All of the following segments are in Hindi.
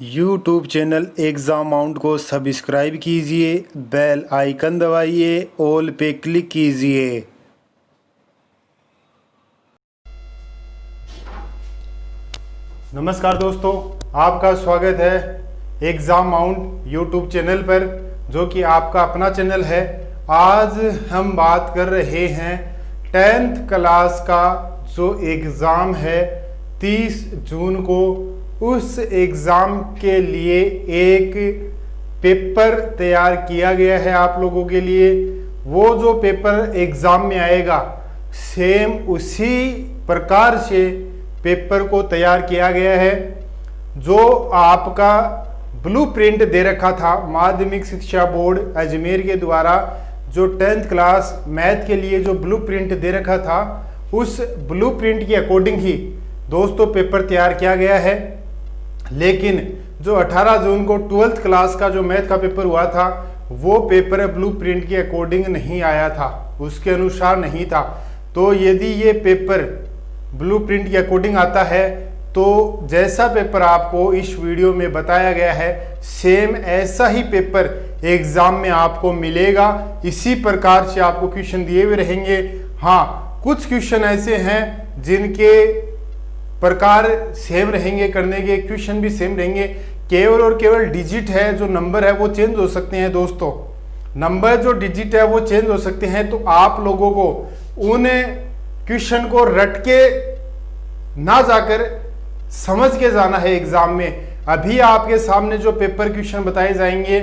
यूट्यूब चैनल एग्ज़ाम माउंट को सब्सक्राइब कीजिए, बेल आइकन दबाइए, ऑल पे क्लिक कीजिए। नमस्कार दोस्तों, आपका स्वागत है एग्ज़ाम माउंट यूट्यूब चैनल पर, जो कि आपका अपना चैनल है। आज हम बात कर रहे हैं 10th क्लास का जो एग्ज़ाम है 30 जून को। उस एग्ज़ाम के लिए एक पेपर तैयार किया गया है आप लोगों के लिए। वो जो पेपर एग्ज़ाम में आएगा सेम उसी प्रकार से पेपर को तैयार किया गया है। जो आपका ब्लूप्रिंट दे रखा था माध्यमिक शिक्षा बोर्ड अजमेर के द्वारा, जो 10th क्लास मैथ के लिए जो ब्लूप्रिंट दे रखा था, उस ब्लूप्रिंट के अकॉर्डिंग ही दोस्तों पेपर तैयार किया गया है। लेकिन जो 18 जून को 12th क्लास का जो मैथ का पेपर हुआ था, वो पेपर ब्लूप्रिंट के अकॉर्डिंग नहीं आया था, उसके अनुसार नहीं था। तो यदि ये पेपर ब्लूप्रिंट के अकॉर्डिंग आता है तो जैसा पेपर आपको इस वीडियो में बताया गया है, सेम ऐसा ही पेपर एग्जाम में आपको मिलेगा। इसी प्रकार से आपको क्वेश्चन दिए हुए रहेंगे। हाँ, कुछ क्वेश्चन ऐसे हैं जिनके प्रकार सेम रहेंगे, करने के क्वेश्चन भी सेम रहेंगे। केवल और केवल डिजिट है, जो नंबर है वो चेंज हो सकते हैं दोस्तों। नंबर जो डिजिट है वो चेंज हो सकते हैं। तो आप लोगों को उन क्वेश्चन को रट के ना जाकर समझ के जाना है एग्जाम में। अभी आपके सामने जो पेपर क्वेश्चन बताए जाएंगे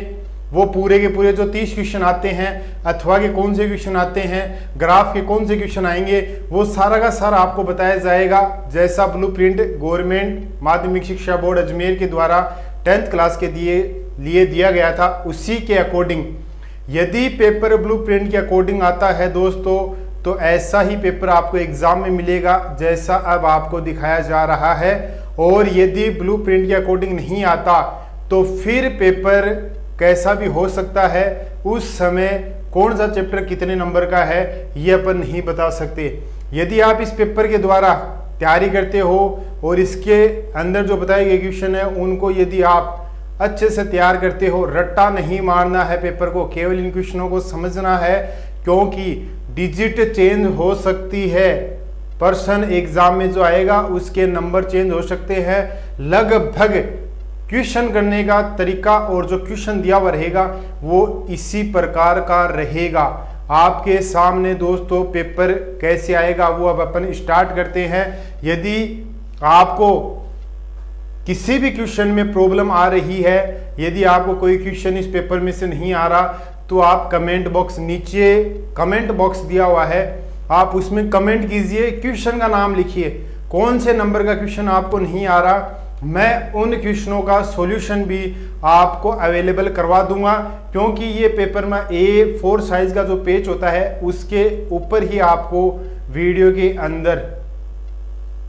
वो पूरे के पूरे जो 30 क्वेश्चन आते हैं, अथवा के कौन से क्वेश्चन आते हैं, ग्राफ के कौन से क्वेश्चन आएंगे, वो सारा का सारा आपको बताया जाएगा। जैसा ब्लूप्रिंट गवर्नमेंट माध्यमिक शिक्षा बोर्ड अजमेर के द्वारा 10th क्लास के लिए दिया गया था, उसी के अकॉर्डिंग यदि पेपर ब्लूप्रिंट के अकॉर्डिंग आता है दोस्तों, तो ऐसा ही पेपर आपको एग्जाम में मिलेगा जैसा अब आपको दिखाया जा रहा है। और यदि ब्लूप्रिंट के अकॉर्डिंग नहीं आता तो फिर पेपर कैसा भी हो सकता है। उस समय कौन सा चैप्टर कितने नंबर का है ये अपन नहीं बता सकते। यदि आप इस पेपर के द्वारा तैयारी करते हो और इसके अंदर जो बताए गए क्वेश्चन है उनको यदि आप अच्छे से तैयार करते हो, रट्टा नहीं मारना है पेपर को, केवल इन क्वेश्चनों को समझना है, क्योंकि डिजिट चेंज हो सकती है। पर्सन एग्जाम में जो आएगा उसके नंबर चेंज हो सकते हैं। लगभग क्वेश्चन करने का तरीका और जो क्वेश्चन दिया हुआ रहेगा वो इसी प्रकार का रहेगा। आपके सामने दोस्तों पेपर कैसे आएगा वो अब अपन स्टार्ट करते हैं। यदि आपको किसी भी क्वेश्चन में प्रॉब्लम आ रही है, यदि आपको कोई क्वेश्चन इस पेपर में से नहीं आ रहा, तो आप कमेंट बॉक्स, नीचे कमेंट बॉक्स दिया हुआ है, आप उसमें कमेंट कीजिए, क्वेश्चन का नाम लिखिए, कौन से नंबर का क्वेश्चन आपको नहीं आ रहा। मैं उन क्वेश्चनों का सॉल्यूशन भी आपको अवेलेबल करवा दूंगा, क्योंकि ये पेपर में A4 साइज का जो पेज होता है उसके ऊपर ही आपको वीडियो के अंदर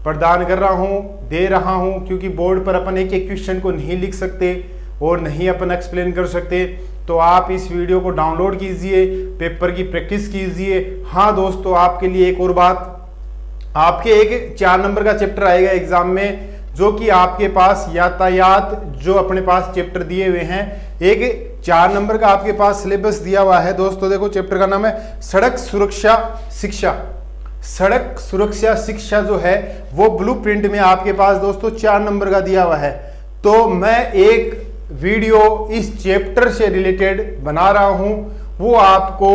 प्रदान कर रहा हूँ, दे रहा हूँ। क्योंकि बोर्ड पर अपन एक एक क्वेश्चन को नहीं लिख सकते और नहीं अपन एक्सप्लेन कर सकते। तो आप इस वीडियो को डाउनलोड कीजिए, पेपर की प्रैक्टिस कीजिए। हाँ दोस्तों, आपके लिए एक और बात, आपके एक 4 नंबर का चैप्टर आएगा एग्जाम में, जो कि आपके पास यातायात जो अपने पास चैप्टर दिए हुए हैं, एक 4 नंबर का आपके पास सिलेबस दिया हुआ है दोस्तों। देखो, चैप्टर का नाम है सड़क सुरक्षा शिक्षा। सड़क सुरक्षा शिक्षा जो है वो ब्लूप्रिंट में आपके पास दोस्तों 4 नंबर का दिया हुआ है। तो मैं एक वीडियो इस चैप्टर से रिलेटेड बना रहा हूं, वो आपको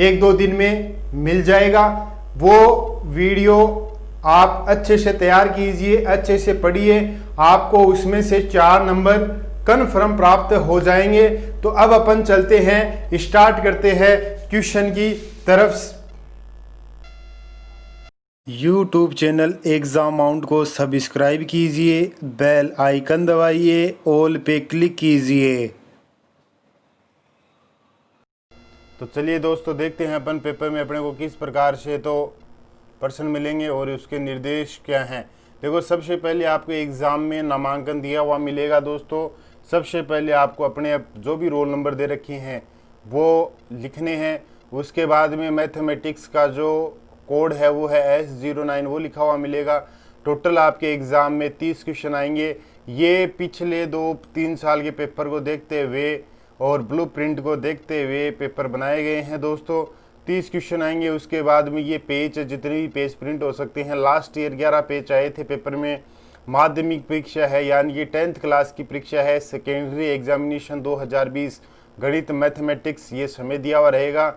1-2 दिन में मिल जाएगा। वो वीडियो आप अच्छे से तैयार कीजिए, अच्छे से पढ़िए, आपको उसमें से 4 नंबर कन्फर्म प्राप्त हो जाएंगे। तो अब अपन चलते हैं, स्टार्ट करते हैं क्वेश्चन की तरफ। यूट्यूब चैनल एग्ज़ाम माउंट को सब्सक्राइब कीजिए, बेल आइकन दबाइए, ऑल पे क्लिक कीजिए। तो चलिए दोस्तों, देखते हैं अपन पेपर में अपने को किस प्रकार से तो प्रश्न मिलेंगे और उसके निर्देश क्या हैं। देखो, सबसे पहले आपको एग्ज़ाम में नामांकन दिया हुआ मिलेगा दोस्तों। सबसे पहले आपको अपने जो भी रोल नंबर दे रखे हैं वो लिखने हैं। उसके बाद में मैथमेटिक्स का जो कोड है वो है S09, वो लिखा हुआ मिलेगा। टोटल आपके एग्ज़ाम में 30 क्वेश्चन आएंगे। ये पिछले 2-3 साल के पेपर को देखते हुए और ब्लूप्रिंट को देखते हुए पेपर बनाए गए हैं दोस्तों। 30 क्वेश्चन आएंगे, उसके बाद में ये पेज जितने भी पेज प्रिंट हो सकते हैं। लास्ट ईयर 11 पेज आए थे पेपर में। माध्यमिक परीक्षा है यानी कि 10th क्लास की परीक्षा है। सेकेंडरी एग्जामिनेशन 2020 गणित मैथमेटिक्स, ये समय दिया हुआ रहेगा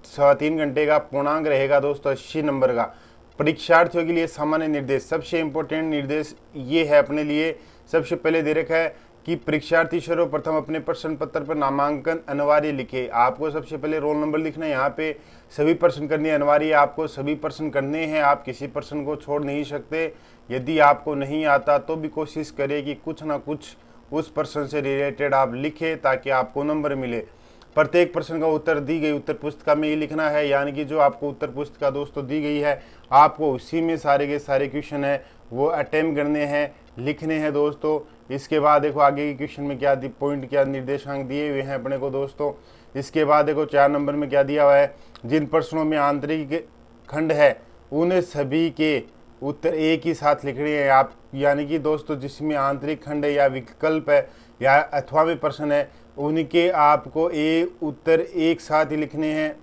3 घंटे का, पूर्णांक रहेगा दोस्तों 80 नंबर का। परीक्षार्थियों के लिए सामान्य निर्देश, सबसे इम्पोर्टेंट निर्देश ये है अपने लिए। सबसे पहले दे रखा है कि परीक्षार्थी सर्वप्रथम अपने प्रश्न पत्र पर नामांकन अनिवार्य लिखे। आपको सबसे पहले रोल नंबर लिखना है, यहाँ पे सभी प्रश्न करने अनिवार्य है। आपको सभी प्रश्न करने हैं, आप किसी प्रश्न को छोड़ नहीं सकते। यदि आपको नहीं आता तो भी कोशिश करें कि कुछ ना कुछ उस प्रश्न से रिलेटेड आप लिखें ताकि आपको नंबर मिले। प्रत्येक प्रश्न का उत्तर दी गई उत्तर पुस्तिका में ही लिखना है, यानी कि जो आपको उत्तर पुस्तिका दोस्तों दी गई है आपको उसी में सारे के सारे क्वेश्चन है वो अटेम्प्ट करने हैं, लिखने हैं दोस्तों। इसके बाद देखो आगे के क्वेश्चन में क्या पॉइंट क्या निर्देशांक दिए हुए हैं अपने को दोस्तों। इसके बाद देखो 4 नंबर में क्या दिया हुआ है, जिन प्रश्नों में आंतरिक खंड है उन सभी के उत्तर एक ही साथ लिखने हैं आप, यानी कि दोस्तों जिसमें आंतरिक खंड है या विकल्प है या अथवा में प्रश्न है उनके आपको उत्तर एक साथ ही लिखने हैं।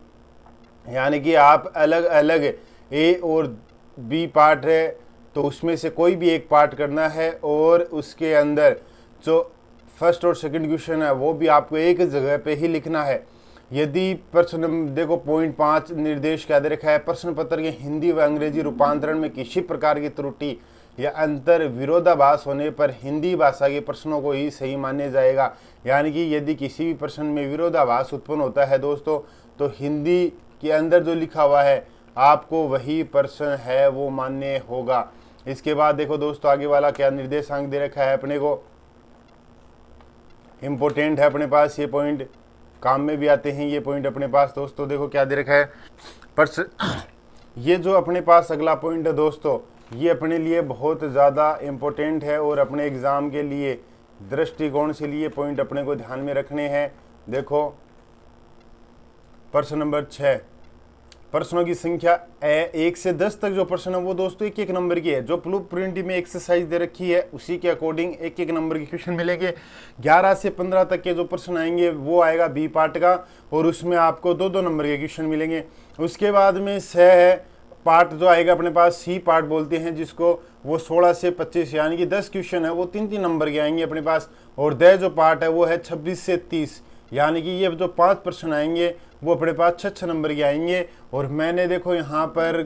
यानी कि आप अलग अलग ए और बी पार्ट है तो उसमें से कोई भी एक पार्ट करना है और उसके अंदर जो फर्स्ट और सेकंड क्वेश्चन है वो भी आपको एक जगह पे ही लिखना है। यदि प्रश्न देखो पॉइंट 5 निर्देश क्या दे रखा है, प्रश्न पत्र के हिंदी व अंग्रेजी रूपांतरण में किसी प्रकार की त्रुटि या अंतर विरोधाभास होने पर हिंदी भाषा के प्रश्नों को ही सही माना जाएगा। यानी कि यदि किसी भी प्रश्न में विरोधाभास उत्पन्न होता है दोस्तों तो हिंदी के अंदर जो लिखा हुआ है आपको वही प्रश्न है वो मान्य होगा। इसके बाद देखो दोस्तों आगे वाला क्या निर्देशांक दे रखा है अपने को, इम्पोर्टेंट है अपने पास, ये पॉइंट काम में भी आते हैं ये पॉइंट अपने पास दोस्तों। देखो क्या दे रखा है ये जो अपने पास अगला पॉइंट है दोस्तों ये अपने लिए बहुत ज़्यादा इम्पोर्टेंट है और अपने एग्ज़ाम के लिए दृष्टिकोण से लिए पॉइंट अपने को ध्यान में रखने हैं। देखो प्रश्न नंबर 6, प्रश्नों की संख्या 1 से 10 तक जो प्रश्न है वो दोस्तों एक एक नंबर की है। जो ब्लूप्रिंट में एक्सरसाइज दे रखी है उसी के अकॉर्डिंग एक एक नंबर के क्वेश्चन मिलेंगे। 11 से 15 तक के जो प्रश्न आएंगे वो आएगा बी पार्ट का और उसमें आपको 2-2 नंबर के क्वेश्चन मिलेंगे। उसके बाद में 6 पार्ट जो आएगा अपने पास सी पार्ट बोलते हैं जिसको, वो 16 से 25 यानी कि 10 क्वेश्चन है वो 3-3 नंबर के आएंगे अपने पास। और द जो पार्ट है वो है 26 से 30 यानी कि ये जो 5 प्रश्न आएंगे वो अपने पास 6 नंबर के आएंगे। और मैंने देखो यहाँ पर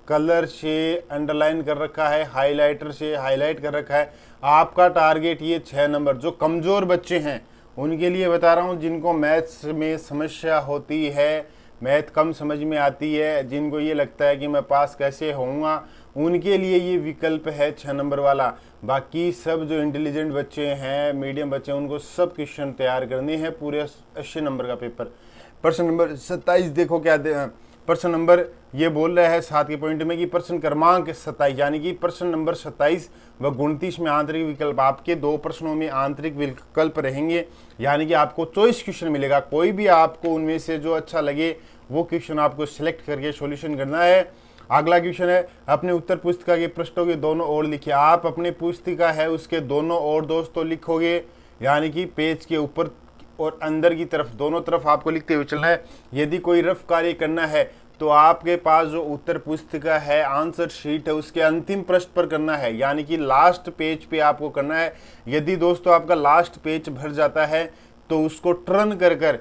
कलर से अंडरलाइन कर रखा है, हाइलाइटर से हाईलाइट कर रखा है। आपका टारगेट ये 6 नंबर, जो कमज़ोर बच्चे हैं उनके लिए बता रहा हूँ, जिनको मैथ्स में समस्या होती है, मैथ कम समझ में आती है, जिनको ये लगता है कि मैं पास कैसे होऊंगा, उनके लिए ये विकल्प है 6 नंबर वाला। बाकी सब जो इंटेलिजेंट बच्चे हैं, मीडियम बच्चे हैं, उनको सब क्वेश्चन तैयार करने हैं, पूरे 80 नंबर का पेपर। प्रश्न नंबर 27 देखो क्या प्रश्न नंबर ये बोल रहा है 7 के पॉइंट में कि प्रश्न क्रमांक 27 यानी कि प्रश्न नंबर 27 व 29 में आंतरिक विकल्प, आपके 2 प्रश्नों में आंतरिक विकल्प रहेंगे। यानी कि आपको चॉइस क्वेश्चन मिलेगा, कोई भी आपको उनमें से जो अच्छा लगे वो क्वेश्चन आपको सिलेक्ट करके सॉल्यूशन करना है। अगला क्वेश्चन है अपने उत्तर पुस्तिका के पृष्ठों के दोनों ओर लिखिए। आप अपने पुस्तिका है उसके दोनों ओर दोस्तों लिखोगे, यानी कि पेज के ऊपर और अंदर की तरफ दोनों तरफ आपको लिखते हुए चलना है। यदि कोई रफ कार्य करना है तो आपके पास जो उत्तर पुस्तिका है, आंसर शीट है, उसके अंतिम पृष्ठ पर करना है, यानी कि लास्ट पेज पे आपको करना है। यदि दोस्तों आपका लास्ट पेज भर जाता है तो उसको टर्न कर कर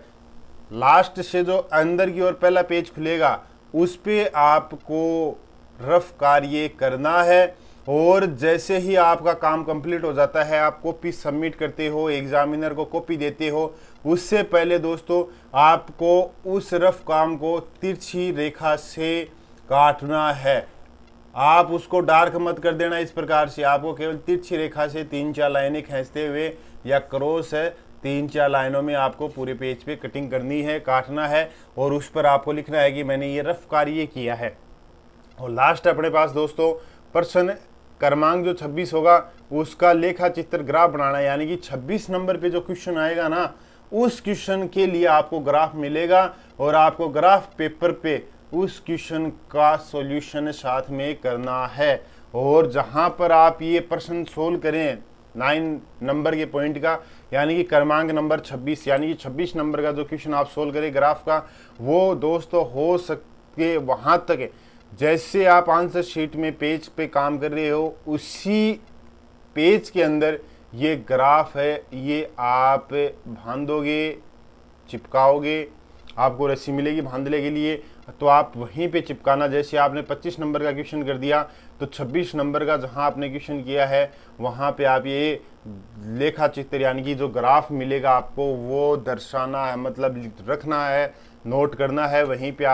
लास्ट से जो अंदर की ओर पहला पेज खुलेगा उस पे आपको रफ कार्य करना है। और जैसे ही आपका काम कंप्लीट हो जाता है, आप कॉपी सबमिट करते हो, एग्जामिनर को कॉपी देते हो, उससे पहले दोस्तों आपको उस रफ काम को तिरछी रेखा से काटना है। आप उसको डार्क मत कर देना इस प्रकार से, आपको केवल तिरछी रेखा से 3-4 लाइनें खींचते हुए या क्रॉस है 3-4 लाइनों में आपको पूरे पेज पे कटिंग करनी है, काटना है और उस पर आपको लिखना है कि मैंने ये रफ कार्य किया है। और लास्ट अपने पास दोस्तों प्रश्न क्रमांक जो 26 होगा उसका लेखा चित्र ग्राफ बनाना है, यानी कि 26 नंबर पे जो क्वेश्चन आएगा ना उस क्वेश्चन के लिए आपको ग्राफ मिलेगा और आपको ग्राफ पेपर पे उस क्वेश्चन का सॉल्यूशन साथ में करना है। और जहां पर आप ये प्रश्न सोल्व करें 9 नंबर के पॉइंट का, यानी कि क्रमांक नंबर 26, यानी कि 26 नंबर का जो क्वेश्चन आप सोल्व करें ग्राफ का, वो दोस्तों हो सके वहाँ तक जैसे आप आंसर शीट में पेज पे काम कर रहे हो उसी पेज के अंदर ये ग्राफ है, ये आप बांधोगे, चिपकाओगे, आपको रस्सी मिलेगी बांधने के लिए, तो आप वहीं पे चिपकाना। जैसे आपने 25 नंबर का क्वेश्चन कर दिया तो 26 नंबर का जहां आपने क्वेश्चन किया है वहां पे आप ये लेखा चित्र यानी कि जो ग्राफ मिलेगा आपको वो दर्शाना है, मतलब रखना है, नोट करना है, वहीं पे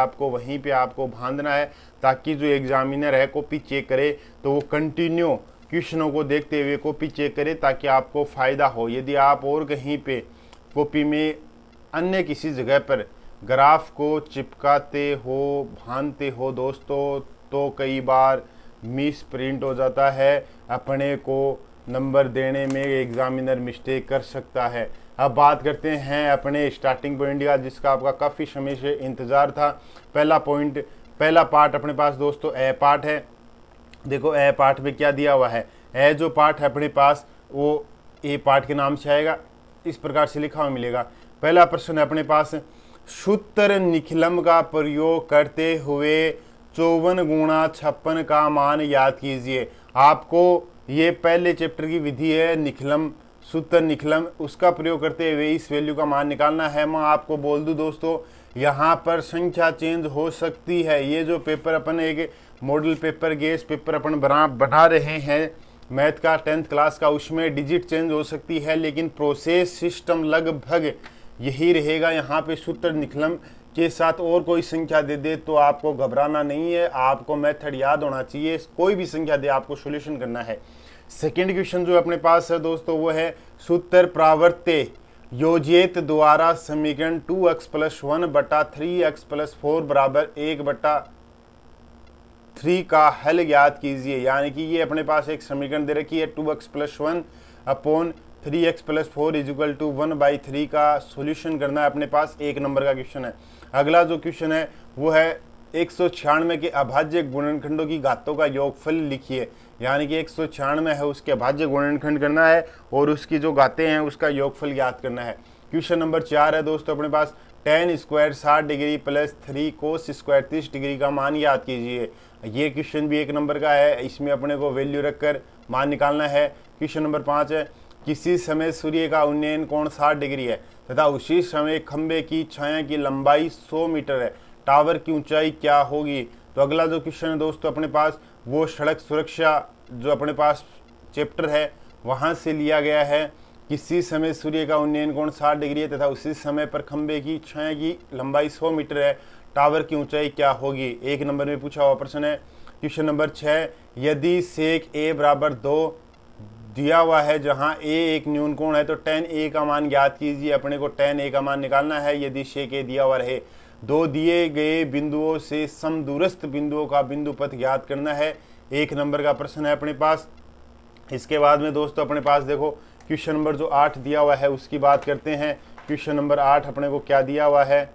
आपको बांधना है, ताकि जो एग्जामिनर है कॉपी चेक करे तो वो कंटिन्यू क्वेश्चनों को देखते हुए कॉपी चेक करे, ताकि आपको फ़ायदा हो। यदि आप और कहीं पे कॉपी में अन्य किसी जगह पर ग्राफ को चिपकाते हो, बांधते हो दोस्तों, तो कई बार मिस प्रिंट हो जाता है, अपने को नंबर देने में एग्जामिनर मिस्टेक कर सकता है। अब बात करते हैं अपने स्टार्टिंग पॉइंट का, जिसका आपका काफ़ी समय से इंतज़ार था। पहला पार्ट अपने पास दोस्तों ए पार्ट है। देखो ए पार्ट में क्या दिया हुआ है, ए जो पार्ट है अपने पास वो ए पार्ट के नाम से आएगा, इस प्रकार से लिखा हुआ मिलेगा। पहला प्रश्न है अपने पास, सूत्र निखिलम का प्रयोग करते हुए 54 गुणा 56 का मान याद कीजिए। आपको ये पहले चैप्टर की विधि है निखिलम, सूत्र निखिलम, उसका प्रयोग करते हुए इस वैल्यू का मान निकालना है। मैं आपको बोल दूं दोस्तों, यहाँ पर संख्या चेंज हो सकती है। ये जो पेपर अपन एक मॉडल पेपर गेस पेपर अपन बना रहे हैं मैथ का 10th क्लास का, उसमें डिजिट चेंज हो सकती है, लेकिन प्रोसेस सिस्टम लगभग यही रहेगा। यहाँ पे सूत्र निखिलम के साथ और कोई संख्या दे दे तो आपको घबराना नहीं है, आपको मेथड याद होना चाहिए। कोई भी संख्या दे आपको सॉल्यूशन करना है। सेकंड क्वेश्चन जो अपने पास है दोस्तों वो है, सूत्र प्रावर्त्य योजित द्वारा समीकरण 2x + 1 बटा 3x + 4 बराबर 1/3 का हल ज्ञात कीजिए। यानी कि ये अपने पास एक समीकरण दे रखी है 2x + 1 अपॉन 3x + 4 = 1/3 का सॉल्यूशन करना है। अपने पास 1 नंबर का क्वेश्चन है। अगला जो क्वेश्चन है वो है 196 के अभाज्य गुणनखंडों की घातों का योगफल लिखिए। यानी कि 196 है उसके अभाज्य गुणनखंड करना है और उसकी जो घातें हैं उसका योगफल ज्ञात करना है। क्वेश्चन नंबर 4 है दोस्तों अपने पास, tan square 60 degree + 3 cos square 30 degree का मान याद कीजिए। ये क्वेश्चन भी 1 नंबर का है, इसमें अपने को वैल्यू रखकर मान निकालना है। क्वेश्चन नंबर 5 है, किसी समय सूर्य का उन्नयन कोण 60 डिग्री है तथा उसी समय खंबे की छाया की लंबाई 100 मीटर है, टावर की ऊंचाई क्या होगी। तो अगला जो क्वेश्चन है दोस्तों अपने पास वो सड़क सुरक्षा जो अपने पास चैप्टर है वहां से लिया गया है। किसी समय सूर्य का उन्नयन कोण 60 डिग्री है तथा उसी समय पर खंबे की छाया की लंबाई 100 मीटर है, टावर की ऊंचाई क्या होगी। 1 नंबर में पूछा हुआ प्रश्न है। क्वेश्चन नंबर 6, यदि सेक a बराबर 2 दिया हुआ है जहां a एक न्यून कोण है तो tan a का मान ज्ञात कीजिए। अपने को tan a का मान निकालना है यदि सेक a दिया हुआ रहे। 2 दिए गए बिंदुओं से समदूरस्थ बिंदुओं का बिंदु पथ ज्ञात करना है। 1 नंबर का प्रश्न है अपने पास। इसके बाद में दोस्तों अपने पास देखो क्वेश्चन नंबर जो 8 दिया हुआ है उसकी बात करते हैं। क्वेश्चन नंबर 8 अपने को क्या दिया हुआ है,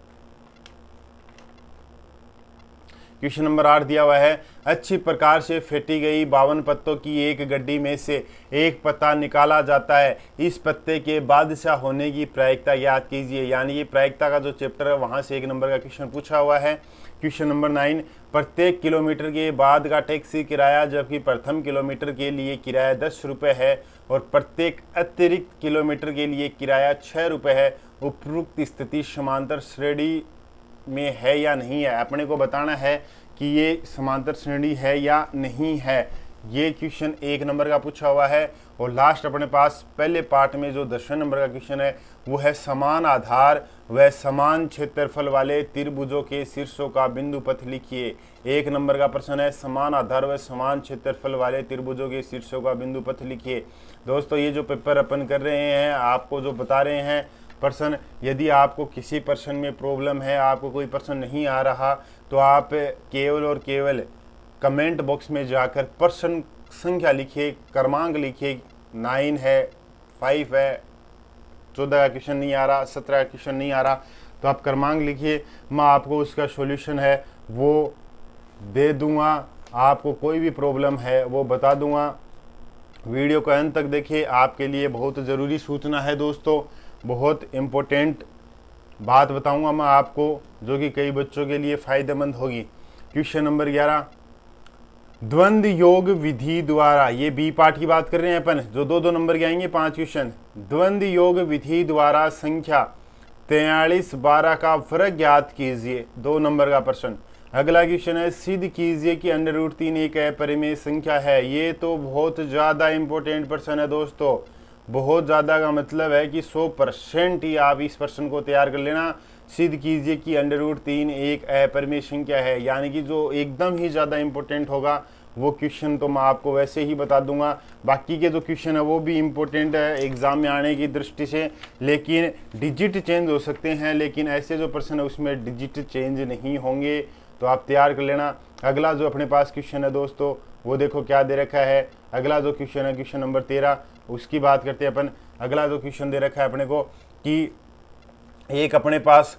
क्वेश्चन नंबर 8 दिया हुआ है, अच्छी प्रकार से फेंटी गई 52 पत्तों की एक गड्डी में से एक पत्ता निकाला जाता है। इस पत्ते के बादशाह होने की प्रायिकता याद कीजिए। यानी ये प्रायिकता का जो चैप्टर है वहां से 1 नंबर का क्वेश्चन पूछा हुआ है। क्वेश्चन नंबर 9, प्रत्येक किलोमीटर के बाद का टैक्सी किराया जबकि प्रथम किलोमीटर के लिए किराया 10 रुपये है और प्रत्येक अतिरिक्त किलोमीटर के लिए किराया 6 रुपये है। उपरोक्त स्थिति समांतर श्रेणी में है या नहीं है। अपने को बताना है कि ये समांतर श्रेणी है या नहीं है। ये क्वेश्चन 1 नंबर का पूछा हुआ है। और लास्ट अपने पास पहले पार्ट में जो 10वें नंबर का क्वेश्चन है वो है, समान आधार व समान क्षेत्रफल वाले त्रिभुजों के शीर्षों का बिंदु पथ लिखिए। 1 नंबर का प्रश्न है, समान आधार व समान क्षेत्रफल वाले त्रिभुजों के शीर्षों का बिंदु पथ लिखिए। दोस्तों ये जो पेपर अपन कर रहे हैं आपको जो बता रहे हैं प्रश्न, यदि आपको किसी प्रश्न में प्रॉब्लम है, आपको कोई प्रश्न नहीं आ रहा तो आप केवल और केवल कमेंट बॉक्स में जाकर प्रश्न संख्या लिखिए, क्रमांक लिखिए, 9 है, 5 है, 14 का क्वेश्चन नहीं आ रहा, 17 का क्वेश्चन नहीं आ रहा तो आप क्रमांक लिखिए। मैं आपको उसका सॉल्यूशन है वो दे दूंगा, आपको कोई भी प्रॉब्लम है वो बता दूंगा। वीडियो को अंत तक देखिए, आपके लिए बहुत ज़रूरी सूचना है दोस्तों, बहुत इम्पोर्टेंट बात बताऊंगा मैं आपको जो कि कई बच्चों के लिए फ़ायदेमंद होगी। क्वेश्चन नंबर 11, द्वंद्व योग विधि द्वारा, ये बी पार्ट की बात कर रहे हैं अपन, जो 2-2 नंबर के आएंगे 5 क्वेश्चन। द्वंद्व योग विधि द्वारा संख्या 43-12 का फर्क ज्ञात कीजिए, 2 नंबर का प्रश्न। अगला क्वेश्चन है, सिद्ध कीजिए कि √3 एक अपरिमेय संख्या है। ये तो बहुत ज़्यादा इंपॉर्टेंट प्रश्न है दोस्तों, बहुत ज़्यादा का मतलब है कि 100% ही आप इस प्रश्न को तैयार कर लेना। सिद्ध कीजिए कि √3 एक अपरिमेय संख्या है, यानी कि जो एकदम ही ज़्यादा इंपॉर्टेंट होगा वो क्वेश्चन तो मैं आपको वैसे ही बता दूंगा। बाकी के जो क्वेश्चन है वो भी इम्पोर्टेंट है एग्ज़ाम में आने की दृष्टि से, लेकिन डिजिट चेंज हो सकते हैं, लेकिन ऐसे जो प्रश्न है उसमें डिजिट चेंज नहीं होंगे, तो आप तैयार कर लेना। अगला जो अपने पास क्वेश्चन है दोस्तों वो देखो क्या दे रखा है। अगला जो क्वेश्चन है क्वेश्चन नंबर 13, उसकी बात करते हैं अपन। अगला जो क्वेश्चन दे रखा है अपने को कि एक अपने पास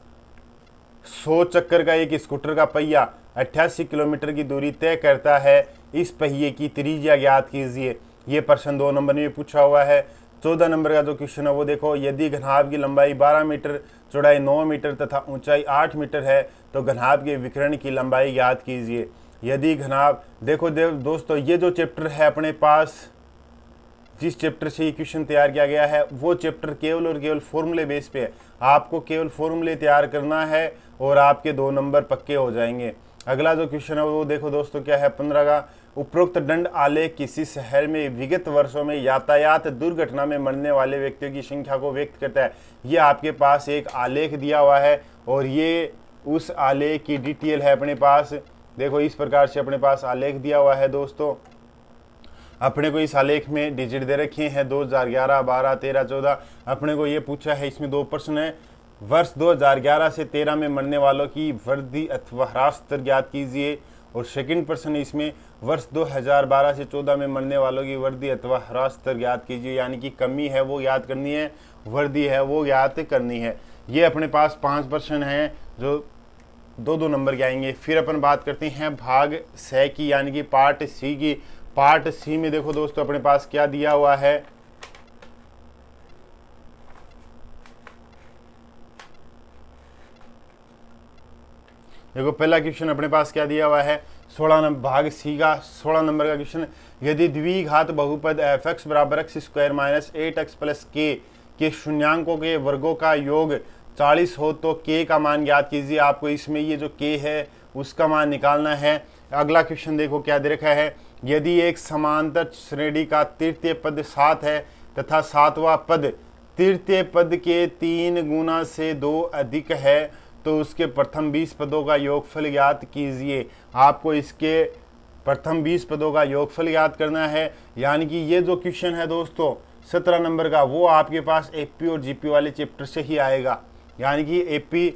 100 चक्कर का एक स्कूटर का पहिया 88 किलोमीटर की दूरी तय करता है, इस पहिए की त्रिज्या ज्ञात कीजिए। ये प्रश्न 2 नंबर में पूछा हुआ है। 14 नंबर का जो क्वेश्चन है वो देखो, यदि घनाभ की लंबाई 12 मीटर, चौड़ाई 9 मीटर तथा ऊंचाई 8 मीटर है तो घनाभ के विकर्ण की लंबाई ज्ञात कीजिए। यदि घनाभ देखो दोस्तों, ये जो चैप्टर है अपने पास, जिस चैप्टर से ये क्वेश्चन तैयार किया गया है वो चैप्टर केवल और केवल फॉर्मूले बेस पे है। आपको केवल फॉर्मूले तैयार करना है और आपके 2 नंबर पक्के हो जाएंगे। अगला जो क्वेश्चन है वो देखो दोस्तों क्या है 15 का, उपरोक्त दंड आलेख किसी शहर में विगत वर्षों में यातायात दुर्घटना में मरने वाले व्यक्तियों की संख्या को व्यक्त करता है। ये आपके पास एक आलेख दिया हुआ है और ये उस आलेख की डिटेल है अपने पास। देखो इस प्रकार से अपने पास आलेख दिया हुआ है दोस्तों। अपने को इस आलेख में डिजिट दे रखे हैं 2011, 12, 13, 14। अपने को ये पूछा है, इसमें 2 प्रश्न है। वर्ष 2011 से 13 में मरने वालों की वृद्धि अथवा ह्रास दर ज्ञात कीजिए, और सेकंड प्रश्न इसमें वर्ष 2012 से 14 में मरने वालों की वृद्धि अथवा ह्रास दर ज्ञात कीजिए, यानी कि कमी है वो याद करनी है, वृद्धि है वो याद करनी है। ये अपने पास 5 प्रश्न हैं जो 2-2 नंबर के आएंगे। फिर अपन बात करते हैं भाग 6 की, यानी कि पार्ट सी की। पार्ट सी में देखो दोस्तों अपने पास क्या दिया हुआ है। देखो पहला क्वेश्चन अपने पास क्या दिया हुआ है, 16 नंबर भाग सी का 16 नंबर का क्वेश्चन। यदि द्विघात बहुपद f(x) = x² - 8x + k के शून्यांकों के वर्गों का योग 40 हो तो k का मान ज्ञात कीजिए। आपको इसमें ये जो k है उसका मान निकालना है। अगला क्वेश्चन देखो क्या दे रखा है, यदि एक समांतर श्रेणी का तृतीय पद 7 है तथा 7वां पद तृतीय पद के 3 गुना से 2 अधिक है तो उसके प्रथम 20 पदों का योगफल ज्ञात कीजिए। आपको इसके प्रथम 20 पदों का योगफल ज्ञात करना है, यानी कि ये जो क्वेश्चन है दोस्तों 17 नंबर का, वो आपके पास एपी और जीपी वाले चैप्टर से ही आएगा, यानी कि एपी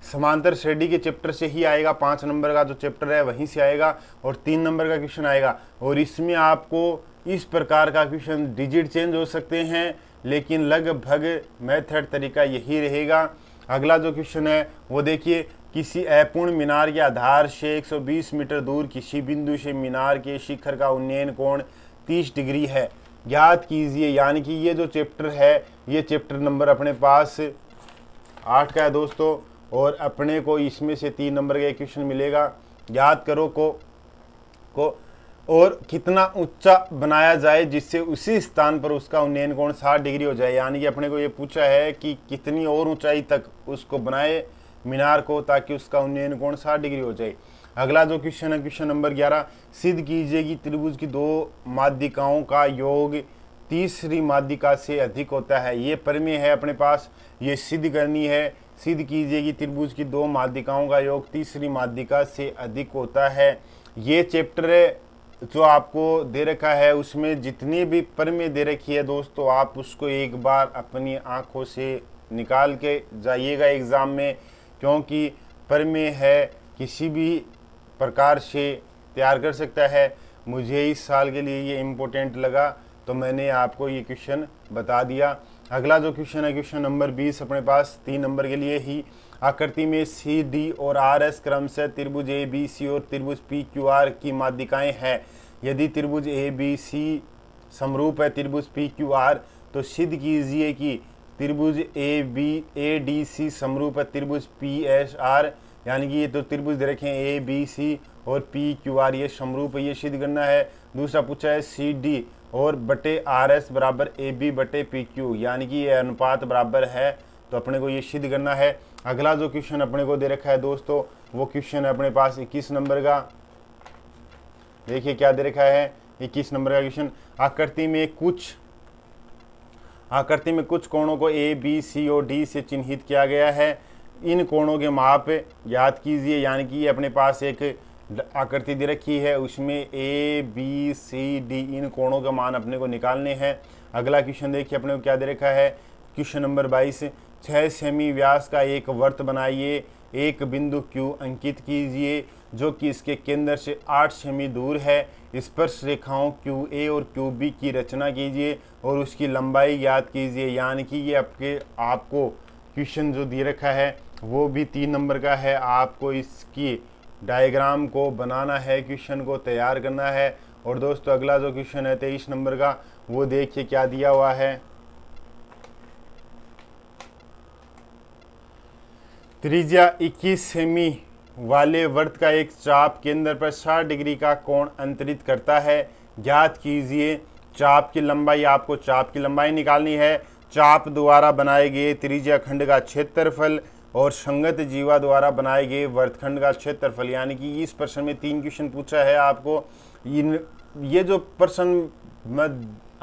समांतर श्रेणी के चैप्टर से ही आएगा। 5 नंबर का जो चैप्टर है वहीं से आएगा और 3 नंबर का क्वेश्चन आएगा। और इसमें आपको इस प्रकार का क्वेश्चन डिजिट चेंज हो सकते हैं, लेकिन लगभग मेथड तरीका यही रहेगा। अगला जो क्वेश्चन है वो देखिए, किसी अपूर्ण मीनार के आधार से 120 मीटर दूर किसी बिंदु से मीनार के शिखर का उन्नयन कोण 30 डिग्री है, ज्ञात कीजिए। यानी कि ये जो चैप्टर है ये चैप्टर नंबर अपने पास 8 का है दोस्तों, और अपने को इसमें से 3 नंबर का क्वेश्चन मिलेगा। याद करो को और कितना ऊंचा बनाया जाए जिससे उसी स्थान पर उसका उन्नयन कोण 60 डिग्री हो जाए। यानी कि अपने को ये पूछा है कि कितनी और ऊंचाई तक उसको बनाए मीनार को ताकि उसका उन्नयन कोण 60 डिग्री हो जाए। अगला जो क्वेश्चन है क्वेश्चन नंबर 11, सिद्ध कीजिए कि त्रिभुज की 2 माध्यिकाओं का योग तीसरी माध्यिका से अधिक होता है। ये प्रमेय है अपने पास, ये सिद्ध करनी है। सिद्ध कीजिए कि त्रिभुज की 2 माध्यिकाओं का योग तीसरी माध्यिका से अधिक होता है। ये चैप्टर जो आपको दे रखा है उसमें जितनी भी प्रमेय दे रखी है दोस्तों, आप उसको एक बार अपनी आंखों से निकाल के जाइएगा एग्ज़ाम में, क्योंकि प्रमेय है किसी भी प्रकार से तैयार कर सकता है। मुझे इस साल के लिए ये इम्पोर्टेंट लगा तो मैंने आपको ये क्वेश्चन बता दिया। अगला जो क्वेश्चन है क्वेश्चन नंबर 20 अपने पास 3 नंबर के लिए ही। आकृति में सी डी और आर एस क्रम से त्रिभुज ए बी सी और त्रिभुज पी क्यू आर की माध्यिकाएं हैं। यदि त्रिभुज ए बी सी समरूप है त्रिभुज पी क्यू आर, तो सिद्ध कीजिए कि त्रिभुज ए डी सी समरूप है त्रिभुज पी एस आर, यानी कि ये तो त्रिभुज दे रखे हैं ए बी सी और पी क्यू आर, ये समरूप है, ये सिद्ध करना है। दूसरा पूछा है सी डी और बटे आर एस बराबर ए बी बटे पी क्यू, यानी कि ये अनुपात बराबर है, तो अपने को ये सिद्ध करना है। अगला जो क्वेश्चन अपने को दे रखा है दोस्तों, वो क्वेश्चन है अपने पास 21 नंबर का। देखिए क्या दे रखा है 21 नंबर का क्वेश्चन। आकृति में कुछ कोणों को ए बी सी और डी से चिन्हित किया गया है। इन कोणों के माप याद कीजिए, यानी कि अपने पास एक आकृति दे रखी है, उसमें ए बी सी डी इन कोणों का मान अपने को निकालने हैं। अगला क्वेश्चन देखिए अपने को क्या दे रखा है, क्वेश्चन नंबर 22, 6 सेमी व्यास का एक वर्त बनाइए, एक बिंदु Q अंकित कीजिए जो कि इसके केंद्र से 8 सेमी दूर है। स्पर्श रेखाओं QA और QB की रचना कीजिए और उसकी लंबाई याद कीजिए। यानी कि ये आपको क्वेश्चन जो दे रखा है वो भी 3 नंबर का है, आपको इसकी डायग्राम को बनाना है, क्वेश्चन को तैयार करना है। और दोस्तों अगला जो क्वेश्चन है 23 नंबर का, वो देखिए क्या दिया हुआ है, त्रिज्या 21 सेमी वाले वर्त का एक चाप केंद्र पर 60 डिग्री का कोण अंतरित करता है, ज्ञात कीजिए। चाप की लंबाई, आपको चाप की लंबाई निकालनी है। चाप द्वारा बनाए गए त्रिज्या खंड का क्षेत्रफल और संगत जीवा द्वारा बनाए गए वर्तखंड का क्षेत्रफल। यानी कि इस प्रश्न में 3 क्वेश्चन पूछा है आपको। ये जो प्रश्न मैं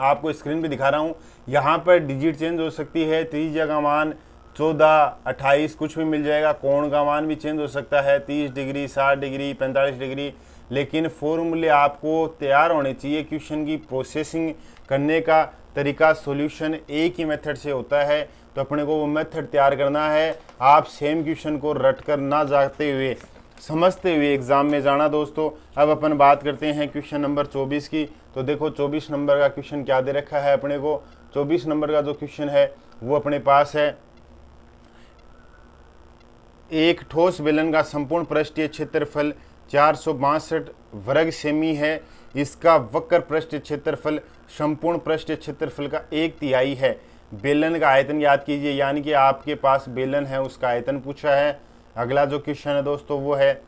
आपको स्क्रीन पे दिखा रहा हूँ, यहाँ पर डिजिट चेंज हो सकती है, त्रिज्या का मान 14, 28 कुछ भी मिल जाएगा, कोण का मान भी चेंज हो सकता है, 30 डिग्री, 60 डिग्री, 45 डिग्री, लेकिन फॉर्मूले आपको तैयार होने चाहिए। क्वेश्चन की प्रोसेसिंग करने का तरीका सॉल्यूशन एक ही मेथड से होता है, तो अपने को वो मेथड तैयार करना है। आप सेम क्वेश्चन को रट कर ना जाते हुए समझते हुए एग्जाम में जाना दोस्तों। अब अपन बात करते हैं क्वेश्चन नंबर 24 की। तो देखो 24 नंबर का क्वेश्चन क्या दे रखा है अपने को। 24 नंबर का जो क्वेश्चन है वो अपने पास है, एक ठोस बेलन का संपूर्ण पृष्ठीय क्षेत्रफल 462 वर्ग सेमी है। इसका वक्र पृष्ठीय क्षेत्रफल संपूर्ण पृष्ठीय क्षेत्रफल का 1/3 है। बेलन का आयतन याद कीजिए, यानी कि आपके पास बेलन है उसका आयतन पूछा है। अगला जो क्वेश्चन है दोस्तों वो है,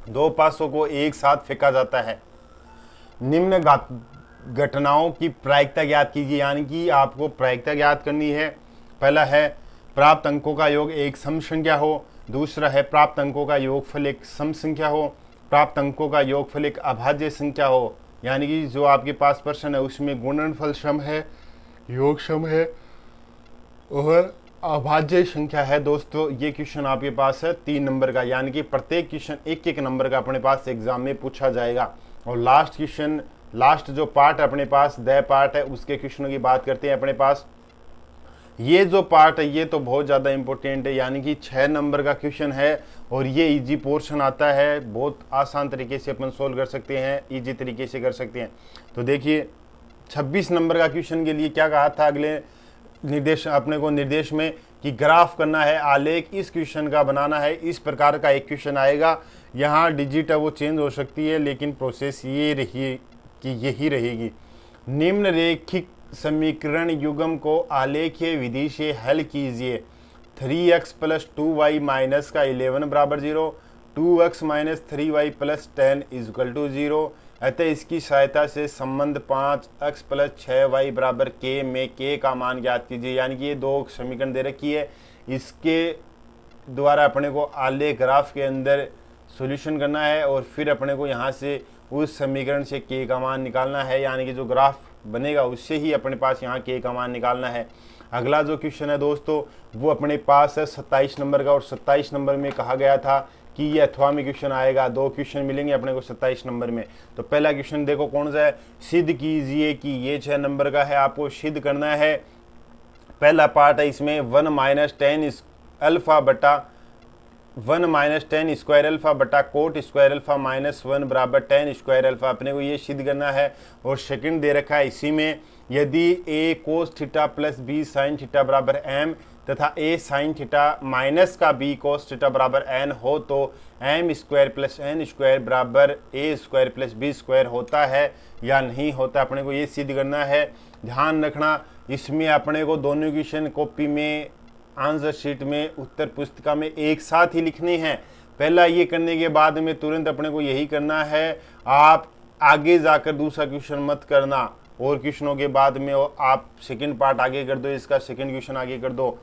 2 पासों को एक साथ फेंका जाता है, निम्न घटनाओं की प्रायिकता ज्ञात कीजिए। यानी कि आपको प्रायिकता ज्ञात करनी है। पहला है प्राप्त अंकों का योग एक सम संख्या हो, दूसरा है प्राप्त अंकों का योगफल एक सम संख्या हो, प्राप्त अंकों का योगफल एक अभाज्य संख्या हो। यानी कि जो आपके पास प्रश्न है उसमें गुणनफल सम है, योग सम है और अभाज्य संख्या है। दोस्तों ये क्वेश्चन आपके पास है 3 नंबर का, यानी कि प्रत्येक क्वेश्चन 1-1 नंबर का अपने पास एग्जाम में पूछा जाएगा। और लास्ट क्वेश्चन, लास्ट जो पार्ट अपने पास द पार्ट है, उसके क्वेश्चनों की बात करते हैं अपने पास। ये जो पार्ट है ये तो बहुत ज़्यादा इंपॉर्टेंट है, यानी कि 6 नंबर का क्वेश्चन है और ये इजी पोर्शन आता है, बहुत आसान तरीके से अपन सोल्व कर सकते हैं, इजी तरीके से कर सकते हैं। तो देखिए 26 नंबर का क्वेश्चन के लिए क्या कहा था अगले निर्देश अपने को निर्देश में कि ग्राफ करना है, आलेख इस क्वेश्चन का बनाना है। इस प्रकार का एक क्वेश्चन आएगा, यहाँ डिजिट है वो चेंज हो सकती है, लेकिन प्रोसेस ये रही कि यही रहेगी। निम्नरेखिक समीकरण युग्म को आलेखीय विधि से हल कीजिए। 3x + 2y - का 11 बराबर 0, 2x - 3y + 10 = 0। अतः इसकी सहायता से संबंध 5x + 6y बराबर k में k का मान ज्ञात कीजिए। यानी कि ये 2 समीकरण दे रखी है, इसके द्वारा अपने को आलेख ग्राफ के अंदर सॉल्यूशन करना है और फिर अपने को यहाँ से उस समीकरण से k का मान निकालना है। यानी कि जो ग्राफ बनेगा उससे ही अपने पास यहाँ k का मान निकालना है। अगला जो क्वेश्चन है दोस्तों वो अपने पास है 27 नंबर का, और 27 नंबर में कहा गया था कि ये अथवा में क्वेश्चन आएगा। 2 क्वेश्चन मिलेंगे अपने को 27 नंबर में। तो पहला क्वेश्चन देखो कौन सा है, सिद्ध कीजिए कि ये 6 नंबर का है, आपको सिद्ध करना है। पहला पार्ट है इसमें 1 - 10 अल्फा बटा 1 - 10 स्क्वायर अल्फा बटा कोट स्क्वायर अल्फा -1 बराबर 10 स्क्वायर अल्फा, अपने को ये सिद्ध करना है। और सेकंड दे रखा है इसी में यदि a cos theta plus b sine theta बराबर m तथा a साइन थीटा माइनस का b कोस थीटा बराबर n हो तो m square plus n square बराबर a square plus b square होता है या नहीं होता, अपने को ये सिद्ध करना है। ध्यान रखना, इसमें अपने को दोनों क्वेश्चन कॉपी में, आंसर शीट में, उत्तर पुस्तिका में एक साथ ही लिखने हैं। पहला ये करने के बाद में तुरंत अपने को यही करना है, आप आगे जाकर दूसरा क्वेश्चन मत करना, और क्वेश्चनों के बाद में आप सेकंड पार्ट आगे कर दो, इसका सेकंड क्वेश्चन आगे कर दो,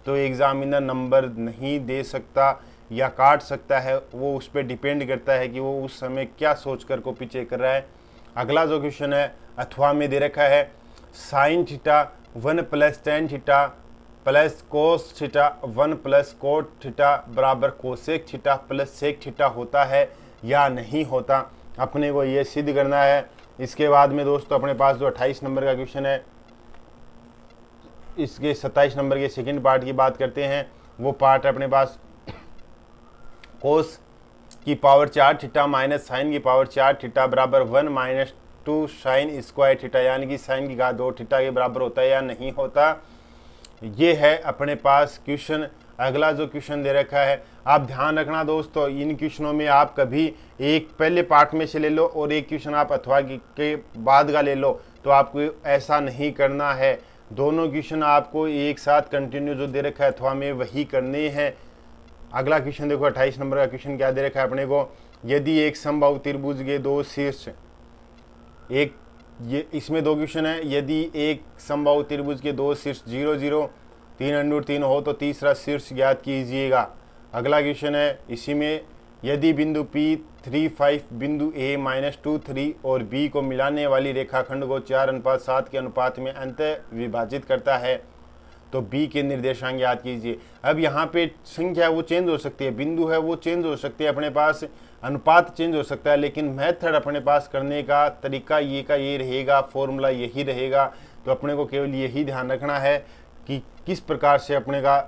तो एग्जामिनर नंबर नहीं दे सकता या काट सकता है। वो उस पर डिपेंड करता है कि वो उस समय क्या सोच कर कॉपी चेक कर रहा है। अगला जो क्वेश्चन है अथवा में दे रखा है sine theta 1 plus tan theta plus cos theta 1 plus cot theta बराबर cosec theta plus sec theta होता है या नहीं होता, अपने को ये सिद्ध करना है। इसके बाद में दोस्तों अपने पास जो 28 नंबर का क्वेश्चन है, इसके 27 नंबर के सेकंड पार्ट की बात करते हैं। वो पार्ट है अपने पास कोस की पावर 4 थीटा माइनस साइन की पावर 4 थीटा बराबर 1 माइनस 2 साइन स्क्वायर थीटा, यानी कि साइन की घात 2 थीटा के बराबर होता है या नहीं होता, ये है अपने पास क्वेश्चन। अगला जो क्वेश्चन दे रखा है, आप ध्यान रखना दोस्तों, इन क्वेश्चनों में आप कभी एक पहले पार्ट में से ले लो और एक क्वेश्चन आप अथवा के बाद का ले लो, तो आपको ऐसा नहीं करना है। दोनों क्वेश्चन आपको एक साथ कंटिन्यू जो दे रखा है अथवा में वही करने हैं। अगला क्वेश्चन देखो 28 नंबर का क्वेश्चन क्या दे रखा है अपने को, यदि एक समबाहु त्रिभुज के दो शीर्ष, एक ये इसमें दो क्वेश्चन है, यदि एक समबाहु त्रिभुज के दो शीर्ष 0 0 3√3 हो तो तीसरा शीर्ष ज्ञात कीजिएगा। अगला क्वेश्चन है इसी में, यदि बिंदु P 3 5 बिंदु A -2 3 और B को मिलाने वाली रेखाखंड को 4:7 के अनुपात में अंतः विभाजित करता है तो B के निर्देशांक याद कीजिए। अब यहाँ पे संख्या वो चेंज हो सकती है, बिंदु है वो चेंज हो सकती है, अपने पास अनुपात चेंज हो सकता है, लेकिन मेथड अपने पास करने का तरीका ये रहेगा, फॉर्मूला यही रहेगा। तो अपने को केवल यही ध्यान रखना है कि किस प्रकार से अपने का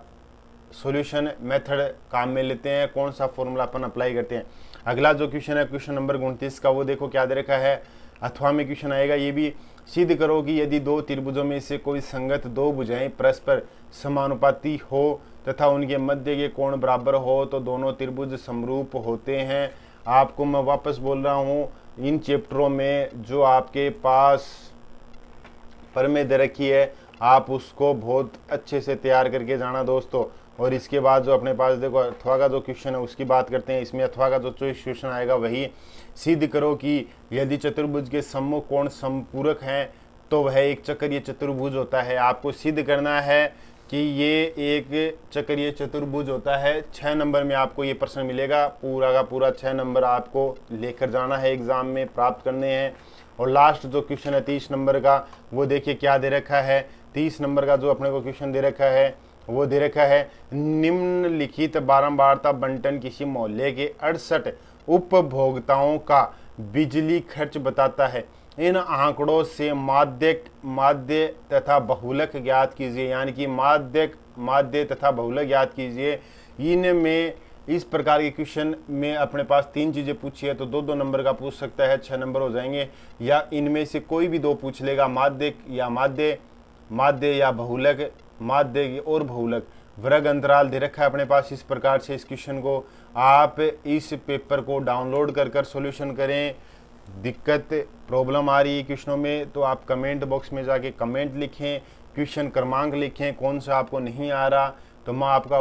सॉल्यूशन मेथड काम में लेते हैं, कौन सा फॉर्मूला अपन अप्लाई करते हैं। अगला जो क्वेश्चन है क्वेश्चन नंबर 29 का, वो देखो क्या दे रखा है, अथवा में क्वेश्चन आएगा, ये भी सिद्ध करो कि यदि दो त्रिभुजों में से कोई संगत दो भुजाएं परस्पर समानुपाती हो तथा उनके मध्य के कोण बराबर हो तो दोनों त्रिभुज समरूप होते हैं। आपको मैं वापस बोल रहा हूँ, इन चैप्टरों में जो आपके पास प्रमेय दे रखी है आप उसको बहुत अच्छे से तैयार करके जाना दोस्तों। और इसके बाद जो अपने पास देखो अथवा का जो क्वेश्चन है उसकी बात करते हैं। इसमें अथवा का जो चॉइस क्वेश्चन आएगा वही सिद्ध करो कि यदि चतुर्भुज के सम्मुख कोण संपूरक हैं तो वह एक चक्रीय चतुर्भुज होता है। आपको सिद्ध करना है कि ये एक चक्रीय चतुर्भुज होता है। 6 नंबर में आपको ये प्रश्न मिलेगा, पूरा का पूरा 6 नंबर आपको लेकर जाना है, एग्जाम में प्राप्त करने हैं। और लास्ट जो क्वेश्चन है 30 नंबर का, वो देखिए क्या दे रखा है। 30 नंबर का जो अपने को क्वेश्चन दे रखा है वो दे रखा है, निम्नलिखित बारंबारता बंटन किसी मोहल्ले के 68 उपभोक्ताओं का बिजली खर्च बताता है। इन आंकड़ों से माध्य तथा बहुलक ज्ञात कीजिए, यानी कि माध्य तथा बहुलक ज्ञात कीजिए। इनमें इस प्रकार के क्वेश्चन में अपने पास 3 चीज़ें पूछी है तो 2-2 नंबर का पूछ सकता है, 6 नंबर हो जाएंगे। या इनमें से कोई भी 2 पूछ लेगा, माध्य या बहुलक, माध्य और बहुलक। वर्ग अंतराल दे रखा है अपने पास इस प्रकार से। इस क्वेश्चन को आप इस पेपर को डाउनलोड कर सॉल्यूशन करें। दिक्कत प्रॉब्लम आ रही है क्वेश्चनों में तो आप कमेंट बॉक्स में जाके कमेंट लिखें, क्वेश्चन क्रमांक लिखें, कौन सा आपको नहीं आ रहा तो मैं आपका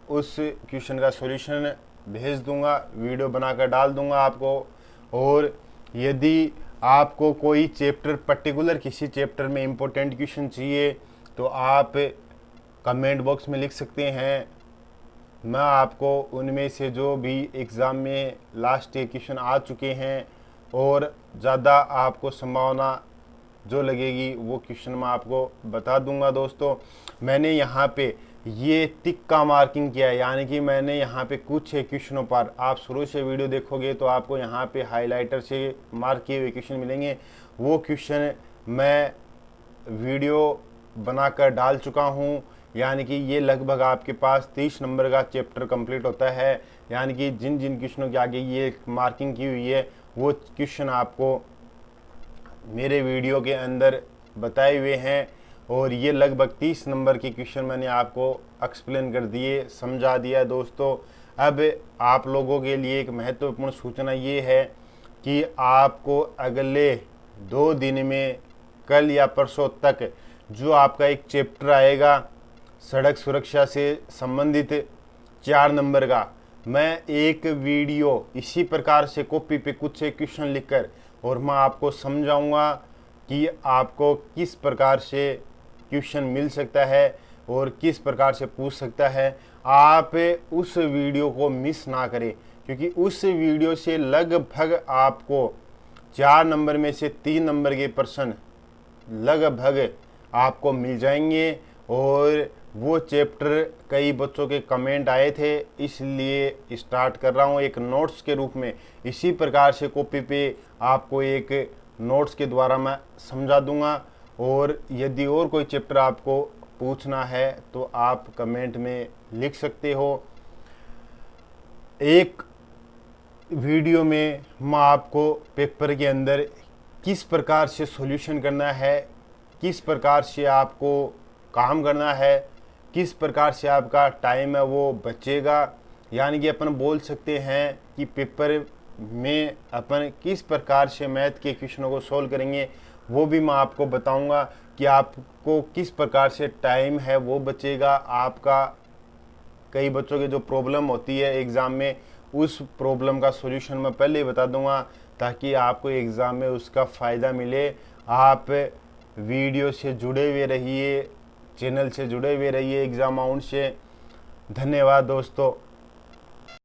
उस क्वेश्चन का सॉल्यूशन भेज दूंगा, वीडियो बनाकर डाल दूंगा आपको। और यदि आपको कोई चैप्टर पर्टिकुलर किसी चैप्टर में इम्पोर्टेंट क्वेश्चन चाहिए तो आप कमेंट बॉक्स में लिख सकते हैं, मैं आपको उनमें से जो भी एग्ज़ाम में लास्ट क्वेश्चन आ चुके हैं और ज़्यादा आपको संभावना जो लगेगी वो क्वेश्चन मैं आपको बता दूंगा दोस्तों। मैंने यहाँ पे ये टिक का मार्किंग किया है, यानी कि मैंने यहाँ पे कुछ क्वेश्चनों पर, आप शुरू से वीडियो देखोगे तो आपको यहाँ पे हाइलाइटर से मार्क किए हुए क्वेश्चन मिलेंगे। वो क्वेश्चन मैं वीडियो बनाकर डाल चुका हूँ, यानी कि ये लगभग आपके पास 30 नंबर का चैप्टर कंप्लीट होता है। यानी कि जिन जिन क्वेश्चनों के आगे ये मार्किंग की हुई है वो क्वेश्चन आपको मेरे वीडियो के अंदर बताए हुए हैं और ये लगभग 30 नंबर के क्वेश्चन मैंने आपको एक्सप्लेन कर दिए, समझा दिया दोस्तों। अब आप लोगों के लिए एक महत्वपूर्ण सूचना ये है कि आपको अगले 2 दिन में, कल या परसों तक, जो आपका एक चैप्टर आएगा सड़क सुरक्षा से संबंधित 4 नंबर का, मैं एक वीडियो इसी प्रकार से कॉपी पे कुछ एक क्वेश्चन लिखकर और मैं आपको समझाऊंगा कि आपको किस प्रकार से क्वेश्चन मिल सकता है और किस प्रकार से पूछ सकता है। आप उस वीडियो को मिस ना करें, क्योंकि उस वीडियो से लगभग आपको 4 नंबर में से 3 नंबर के प्रश्न लगभग आपको मिल जाएंगे। और वो चैप्टर कई बच्चों के कमेंट आए थे, इसलिए स्टार्ट कर रहा हूँ एक नोट्स के रूप में। इसी प्रकार से कॉपी पे आपको एक नोट्स के द्वारा मैं समझा दूंगा। और यदि और कोई चैप्टर आपको पूछना है तो आप कमेंट में लिख सकते हो। एक वीडियो में मैं आपको पेपर के अंदर किस प्रकार से सॉल्यूशन करना है, किस प्रकार से आपको काम करना है, किस प्रकार से आपका टाइम है वो बचेगा, यानी कि अपन बोल सकते हैं कि पेपर में अपन किस प्रकार से मैथ के क्वेश्चनों को सॉल्व करेंगे, वो भी मैं आपको बताऊंगा कि आपको किस प्रकार से टाइम है वो बचेगा। आपका कई बच्चों के जो प्रॉब्लम होती है एग्ज़ाम में, उस प्रॉब्लम का सॉल्यूशन मैं पहले ही बता दूंगा ताकि आपको एग्ज़ाम में उसका फ़ायदा मिले। आप वीडियो से जुड़े हुए रहिए, चैनल से जुड़े हुए रहिए एग्ज़ाम माउंट से। धन्यवाद दोस्तों।